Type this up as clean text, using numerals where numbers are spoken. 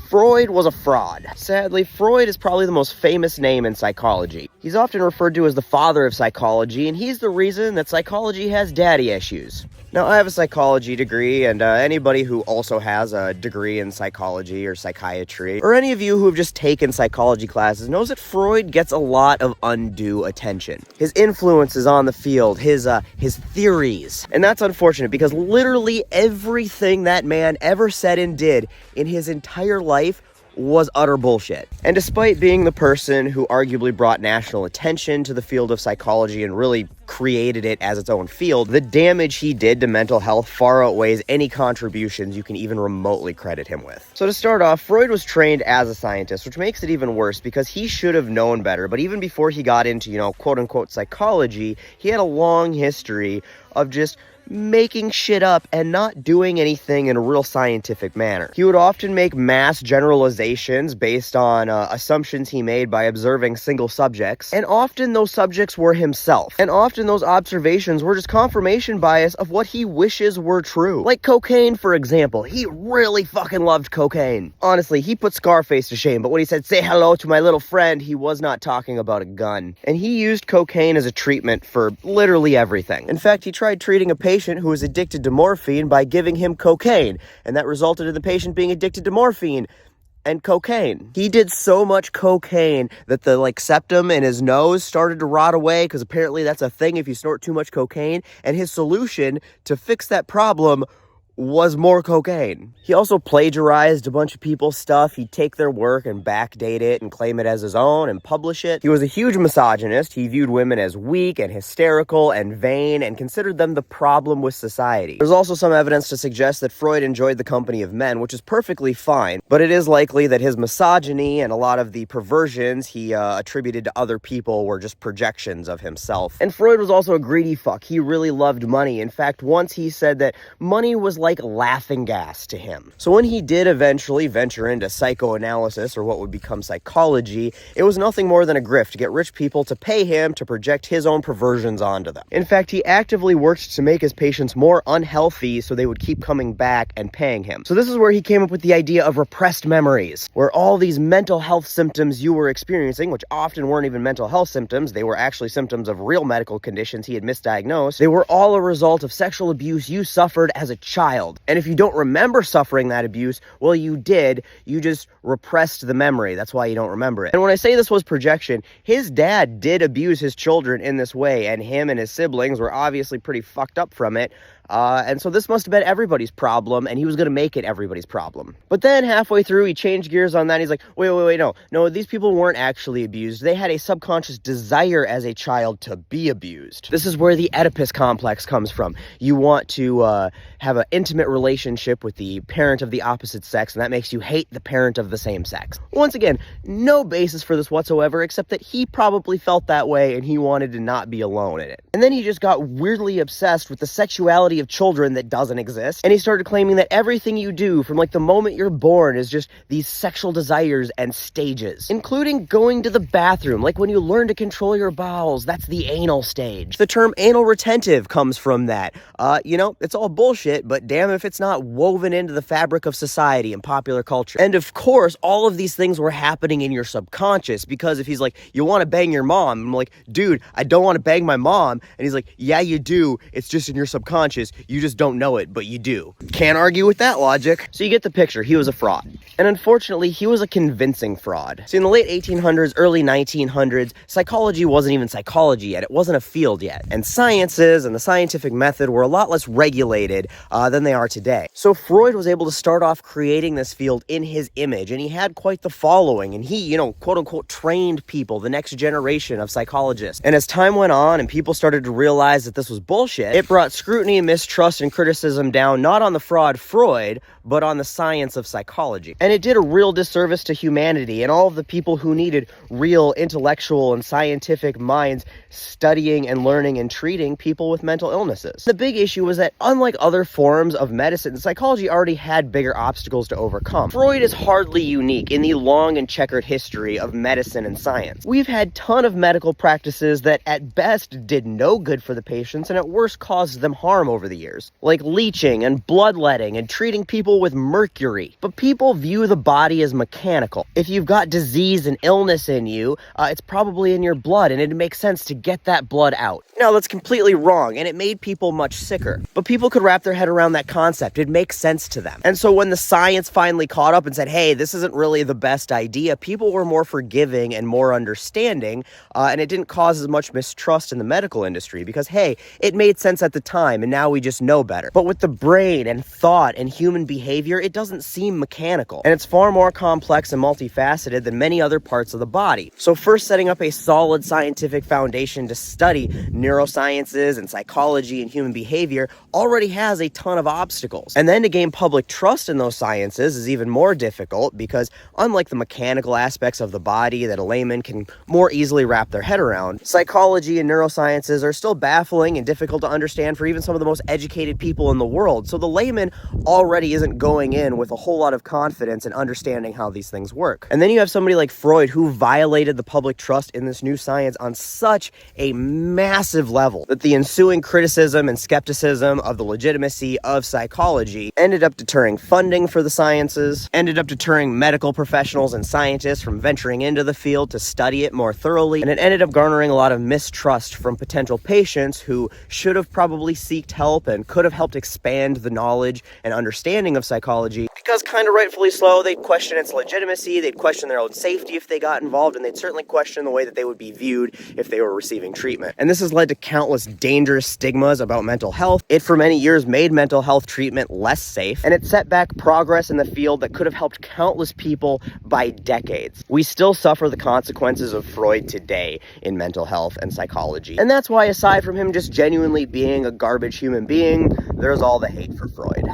Freud was a fraud. Sadly, Freud is probably the most famous name in psychology. He's often referred to as the father of psychology, and he's the reason that psychology has daddy issues. Now, I have a psychology degree, and anybody who also has a degree in psychology or psychiatry, or any of you who have just taken psychology classes, knows that Freud gets a lot of undue attention. His influences on the field, his theories. And that's unfortunate because literally everything that man ever said and did in his entire life was utter bullshit. And despite being the person who arguably brought national attention to the field of psychology and really created it as its own field, the damage he did to mental health far outweighs any contributions you can even remotely credit him with. So to start off, Freud was trained as a scientist, which makes it even worse because he should have known better. But even before he got into, quote-unquote psychology, he had a long history of just making shit up and not doing anything in a real scientific manner. He would often make mass generalizations based on assumptions he made by observing single subjects, and often those subjects were himself. And often those observations were just confirmation bias of what he wishes were true. Like cocaine, for example. He really fucking loved cocaine. Honestly, he put Scarface to shame, but when he said, "Say hello to my little friend," he was not talking about a gun. And he used cocaine as a treatment for literally everything. In fact, he tried treating a patient who was addicted to morphine by giving him cocaine, and that resulted in the patient being addicted to morphine and cocaine. He did so much cocaine that the septum in his nose started to rot away, because apparently that's a thing if you snort too much cocaine, and his solution to fix that problem was more cocaine. He also plagiarized a bunch of people's stuff. He'd take their work and backdate it and claim it as his own and publish it. He was a huge misogynist. He viewed women as weak and hysterical and vain and considered them the problem with society. There's also some evidence to suggest that Freud enjoyed the company of men, which is perfectly fine, but it is likely that his misogyny and a lot of the perversions he attributed to other people were just projections of himself. And Freud was also a greedy fuck. He really loved money. In fact, once he said that money was like laughing gas to him. So when he did eventually venture into psychoanalysis, or what would become psychology, it was nothing more than a grift to get rich people to pay him to project his own perversions onto them. In fact, he actively worked to make his patients more unhealthy so they would keep coming back and paying him. So this is where he came up with the idea of repressed memories, where all these mental health symptoms you were experiencing, which often weren't even mental health symptoms, they were actually symptoms of real medical conditions he had misdiagnosed, they were all a result of sexual abuse you suffered as a child. And if you don't remember suffering that abuse, well, you did. You just repressed the memory. That's why you don't remember it. And when I say this was projection, his dad did abuse his children in this way, and him and his siblings were obviously pretty fucked up from it. And so this must have been everybody's problem, and he was going to make it everybody's problem. But then halfway through, he changed gears on that. He's like, wait, no, these people weren't actually abused. They had a subconscious desire as a child to be abused. This is where the Oedipus complex comes from. You want to have an intimate relationship with the parent of the opposite sex, and that makes you hate the parent of the same sex. Once again, no basis for this whatsoever, except that he probably felt that way, and he wanted to not be alone in it. And then he just got weirdly obsessed with the sexuality of children that doesn't exist, and he started claiming that everything you do from the moment you're born is just these sexual desires and stages, including going to the bathroom. Like when you learn to control your bowels, that's the anal stage. The term anal retentive comes from that. It's all bullshit, but damn if it's not woven into the fabric of society and popular culture. And of course, all of these things were happening in your subconscious, because if he's like, you want to bang your mom, I'm like, dude, I don't want to bang my mom. And he's like, yeah, you do. It's just in your subconscious. You just don't know it, but you do. Can't argue with that logic. So you get the picture. He was a fraud. And unfortunately, he was a convincing fraud. See, in the late 1800s, early 1900s, psychology wasn't even psychology yet. It wasn't a field yet. And sciences and the scientific method were a lot less regulated than they are today. So Freud was able to start off creating this field in his image, and he had quite the following, and he, quote unquote, trained people, the next generation of psychologists. And as time went on and people started to realize that this was bullshit, it brought scrutiny and mistrust and criticism down not on the fraud Freud, but on the science of psychology. And it did a real disservice to humanity and all of the people who needed real intellectual and scientific minds studying and learning and treating people with mental illnesses. The big issue was that unlike other forms of medicine, psychology already had bigger obstacles to overcome. Freud is hardly unique in the long and checkered history of medicine and science. We've had a ton of medical practices that at best did no good for the patients and at worst caused them harm over over the years, like leeching and bloodletting and treating people with mercury. But people view the body as mechanical. If you've got disease and illness in you, it's probably in your blood, and it makes sense to get that blood out. Now, that's completely wrong, and it made people much sicker. But people could wrap their head around that concept. It makes sense to them. And so when the science finally caught up and said, hey, this isn't really the best idea, people were more forgiving and more understanding, and it didn't cause as much mistrust in the medical industry because, hey, it made sense at the time, and now we just know better. But with the brain and thought and human behavior, it doesn't seem mechanical, and it's far more complex and multifaceted than many other parts of the body. So first, setting up a solid scientific foundation to study neurosciences and psychology and human behavior already has a ton of obstacles. And then to gain public trust in those sciences is even more difficult because unlike the mechanical aspects of the body that a layman can more easily wrap their head around, psychology and neurosciences are still baffling and difficult to understand for even some of the most educated people in the world. So the layman already isn't going in with a whole lot of confidence in understanding how these things work. And then you have somebody like Freud who violated the public trust in this new science on such a massive level that the ensuing criticism and skepticism of the legitimacy of psychology ended up deterring funding for the sciences, ended up deterring medical professionals and scientists from venturing into the field to study it more thoroughly, and it ended up garnering a lot of mistrust from potential patients who should have probably sought help and could have helped expand the knowledge and understanding of psychology, because kind of rightfully so, they'd question its legitimacy, they'd question their own safety if they got involved, and they'd certainly question the way that they would be viewed if they were receiving treatment. And this has led to countless dangerous stigmas about mental health. It for many years made mental health treatment less safe, and it set back progress in the field that could have helped countless people by decades. We still suffer the consequences of Freud today in mental health and psychology. And that's why, aside from him just genuinely being a garbage human being, there's all the hate for Freud.